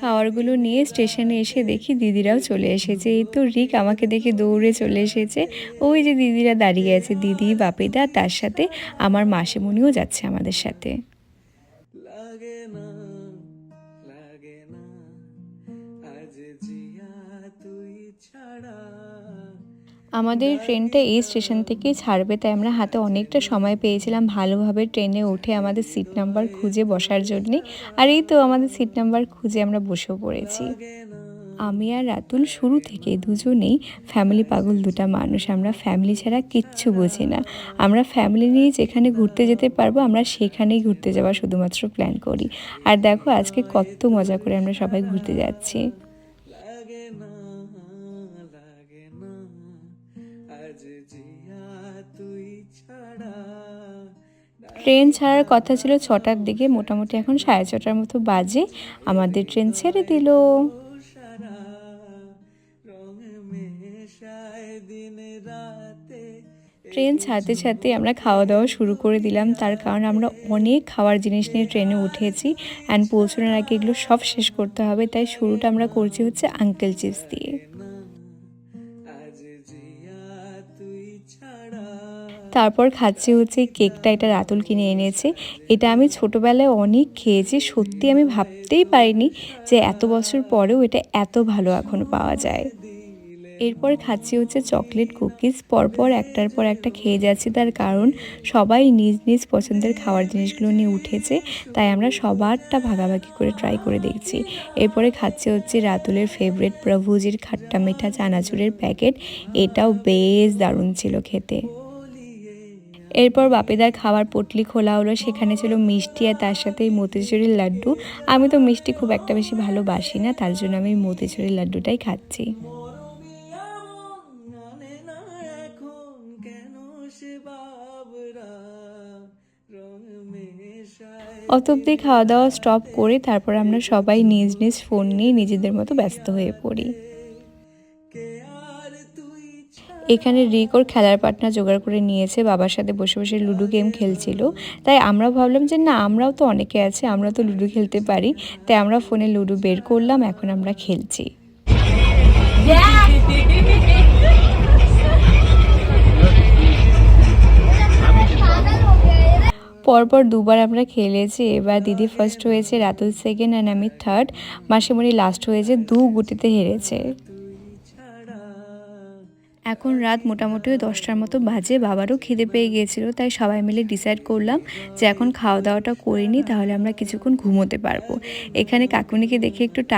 খাবারগুলো নিয়ে স্টেশনে এসে দেখি দিদিরাও চলে এসেছে। এই তো রিক আমাকে দেখে দৌড়ে চলে এসেছে। ওই যে দিদিরা দাঁড়িয়ে আছে, দিদি, বাপিদা, তার সাথে আমার মাসিমণিও যাচ্ছে আমাদের সাথে। লাগে না, লাগে না, আজ জিয়া তুই ছাড়া। আমাদের ট্রেনটা এই স্টেশন থেকেই ছাড়বে, তাই আমরা হাতে অনেকটা সময় পেয়েছিলাম ভালোভাবে ট্রেনে উঠে আমাদের সিট নাম্বার খুঁজে বসার জন্যে। আর এই তো আমাদের সিট নাম্বার খুঁজে আমরা বসেও পড়েছি। আমি আর রাতুল শুরু থেকে দুজনেই ফ্যামিলি পাগল দুটা মানুষ। আমরা ফ্যামিলি ছাড়া কিচ্ছু বুঝি না। আমরা ফ্যামিলি নিয়ে যেখানে ঘুরতে যেতে পারবো আমরা সেখানেই ঘুরতে যাওয়া শুধুমাত্র প্ল্যান করি। আর দেখো আজকে কত মজা করে আমরা সবাই ঘুরতে যাচ্ছি। ট্রেন ছাড়ার কথা ছিল 6টার দিকে, মোটামুটি এখন 6:30টার মতো বাজে। আমাদের ট্রেন ছেড়ে দিল। ট্রেন ছাড়তে ছাড়তে আমরা খাওয়া দাওয়া শুরু করে দিলাম, তার কারণ আমরা অনেক খাওয়ার জিনিস নিয়ে ট্রেনে উঠেছি অ্যান্ড পৌঁছানোর আগে এগুলো সব শেষ করতে হবে, তাই শুরুটা আমরা করছি হচ্ছে আঙ্কেল চিপস দিয়ে। তারপর খাচ্ছি হচ্ছে কেকটা, এটা রাতুল কিনে এনেছে। এটা আমি ছোটোবেলায় অনেক খেয়েছি, সত্যি আমি ভাবতেই পারিনি যে এত বছর পরেও এটা এত ভালো এখনও পাওয়া যায়। এরপর খাচ্ছি হচ্ছে চকলেট কুকিজ। পরপর একটার পর একটা খেয়ে যাচ্ছি, তার কারণ সবাই নিজ নিজ পছন্দের খাওয়ার জিনিসগুলো নিয়ে উঠেছে, তাই আমরা সবারটা ভাগাভাগি করে ট্রাই করে দেখছি। এরপরে খাচ্ছি হচ্ছে রাতুলের ফেভারিট প্রভুজির খাট্টা মিঠা চানাচুরের প্যাকেট। এটাও বেশ দারুণ ছিল খেতে। এরপর বাপিদার খাবার পটলি খোলা হলো, সেখানে ছিল মিষ্টি আর তার সাথে মতিচুরের লাড্ডু। আমি তো মিষ্টি খুব একটা বেশি ভালোবাসি না, তার জন্য আমি মতিচুরের লাড্ডুটাই খাচ্ছি। অত অব্দি খাওয়া দাওয়া স্টপ করে তারপর আমরা সবাই নিজ নিজ ফোন নিয়ে নিজেদের মতো ব্যস্ত হয়ে পড়ি। এখানে রিক ওর খেলার পার্টনার জোগাড় করে নিয়েছে, বাবার সাথে বসে বসে লুডো গেম খেলছিল। তাই আমরা ভাবলাম যে না, আমরাও তো অনেকে আছে, আমরা তো লুডো খেলতে পারি। তাই আমরা ফোনে লুডো বের করলাম, এখন আমরা খেলছি। পরপর দুবার আমরা খেলেছি। এবার দিদি ফার্স্ট হয়েছে, রাতুল সেকেন্ড অ্যান্ড আমি থার্ড। মাসিমণি লাস্ট হয়েছে, 2 গুটিতে হেরেছে। এখন রাত মোটামুটি 10টার মতো বাজে, বাবারও খিদে পেয়ে গিয়েছিল, তাই সবাই মিলে ডিসাইড করলাম যে এখন খাওয়া দাওয়াটা করে নিই, তাহলে আমরা কিছুক্ষণ ঘুমোতে পারবো। এখানে কাকুনিকে দেখে একটু